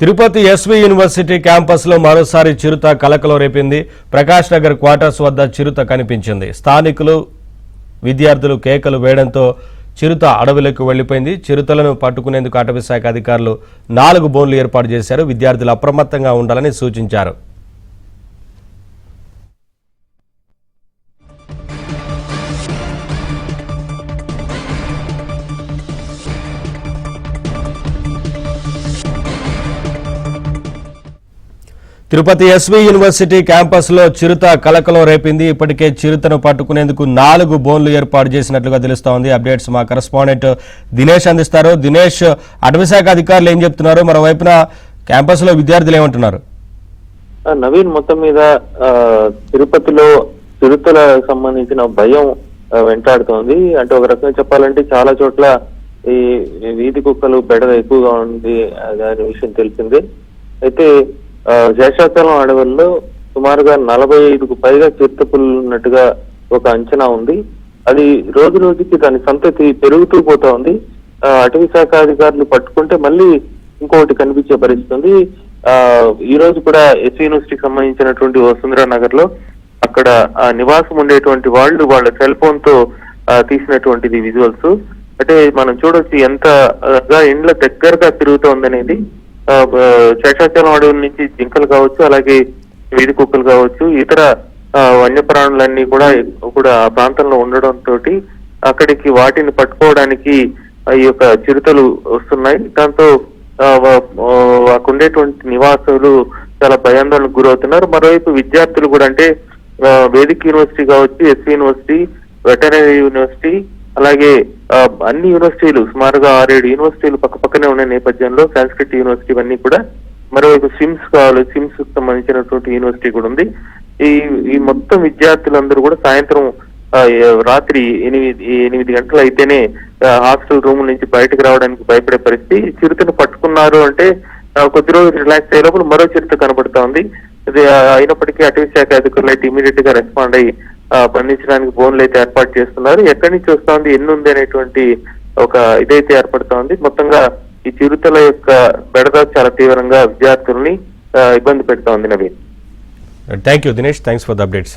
Tirupati SV university క్యాంపస్లో మరోసారి చిరుత కలకలం రేపింది. ప్రకాష్ నగర్ క్వార్టర్స్ వద్ద చిరుత కనిపించింది. స్థానికులు విద్యార్థులు కేకలు వేయడంతో చిరుత అడవిలోకి వెళ్లిపోయింది. చిరుతలను పట్టుకునేందుకు అటవీ శాఖ అధికారులు 4 బోన్లు ఏర్పాటు చేశారు. విద్యార్థులు అప్రమత్తంగా ఉండాలని సూచించారు. తిరుపతి ఎస్వి యూనివర్సిటీ క్యాంపస్లో చిరుత కలకలం రేపింది. ఇప్పటికే చిరుతను పట్టుకునేందుకు 4 బోన్లు ఏర్పాటు చేసినట్లుగా తెలుస్తోంది. అప్డేట్స్ మా కరెస్పాండెంట్ దినేష్ అందిస్తారు. దినేష్, అటవీ శాఖ అధికారులు ఏం చెప్తున్నారు? మరోవైపున క్యాంపస్లో విద్యార్థులు ఏమంటున్నారు? నవీన్, మొత్తం మీద తిరుపతిలో చిరుతల సంబంధించిన భయం వెంటాడుతోంది. అంటే ఒక రకంగా చెప్పాలంటే చాలా చోట్ల ఈ వీధి కుక్కలు బెడద ఎక్కువగా ఉంది అనే విషయం తెలిసిందే. అయితే శేషాచలం అడవుల్లో సుమారుగా 45కు పైగా చిరుతపులు ఉన్నట్టుగా ఒక అంచనా ఉంది. అది రోజు రోజుకి దాని సంతతి పెరుగుతూ పోతా ఉంది. అటవీ శాఖ అధికారులు పట్టుకుంటే మళ్ళీ ఇంకొకటి కనిపించే పరిస్థితి ఉంది. ఈ రోజు కూడా ఎస్వి యూనివర్సిటీకి సంబంధించినటువంటి వసుంధరా నగర్ లో అక్కడ నివాసం ఉండేటువంటి వాళ్ళ సెల్ ఫోన్ తో తీసినటువంటిది విజువల్స్. అంటే మనం చూడొచ్చు ఎంతగా ఇండ్ల దగ్గరగా తిరుగుతోందనేది. శేషాచలం అడవుల నుంచి జింకలు కావచ్చు, అలాగే వీధి కుక్కలు కావచ్చు, ఇతర వన్యప్రాణులన్నీ కూడా ఆ ప్రాంతంలో ఉండడంతో అక్కడికి వాటిని పట్టుకోవడానికి ఈ యొక్క చిరుతలు వస్తున్నాయి. దాంతో ఉండేటువంటి నివాసులు చాలా భయాందోళనకు గురవుతున్నారు. మరోవైపు విద్యార్థులు కూడా, అంటే వేదిక యూనివర్సిటీ కావచ్చు, ఎస్వి యూనివర్సిటీ, వెటనరీ యూనివర్సిటీ, అలాగే అన్ని యూనివర్సిటీలు సుమారుగా 6-7 యూనివర్సిటీలు పక్కపక్కనే ఉన్న నేపథ్యంలో సంస్కృతి యూనివర్సిటీ ఇవన్నీ కూడా, మరోవైపు సిమ్స్ కు సంబంధించినటువంటి యూనివర్సిటీ కూడా ఉంది. ఈ మొత్తం విద్యార్థులందరూ కూడా సాయంత్రం రాత్రి 8 గంటలు అయితేనే హాస్టల్ రూమ్ నుంచి బయటకు రావడానికి భయపడే పరిస్థితి. చిరుతను పట్టుకున్నారు అంటే కొద్ది రోజులు రిలాక్స్ అయ్యే లోపల మరో చిరుత కనబడుతా ఉంది. ఇది అయినప్పటికీ అటవీ శాఖ అధికారులు అయితే ఇమీడియట్ గా రెస్పాండ్ అయ్యి బంధించడానికి బోన్లు అయితే ఏర్పాటు చేస్తున్నారు. ఎక్కడి నుంచి వస్తోంది, ఎన్ని ఉంది అనేటువంటి ఒక ఇదైతే ఏర్పడుతా ఉంది. మొత్తంగా ఈ చిరుతల యొక్క బెడద చాలా తీవ్రంగా విద్యార్థుల్ని ఇబ్బంది పెడతా ఉంది. Naveen, thank you Dinesh, thanks for the updates.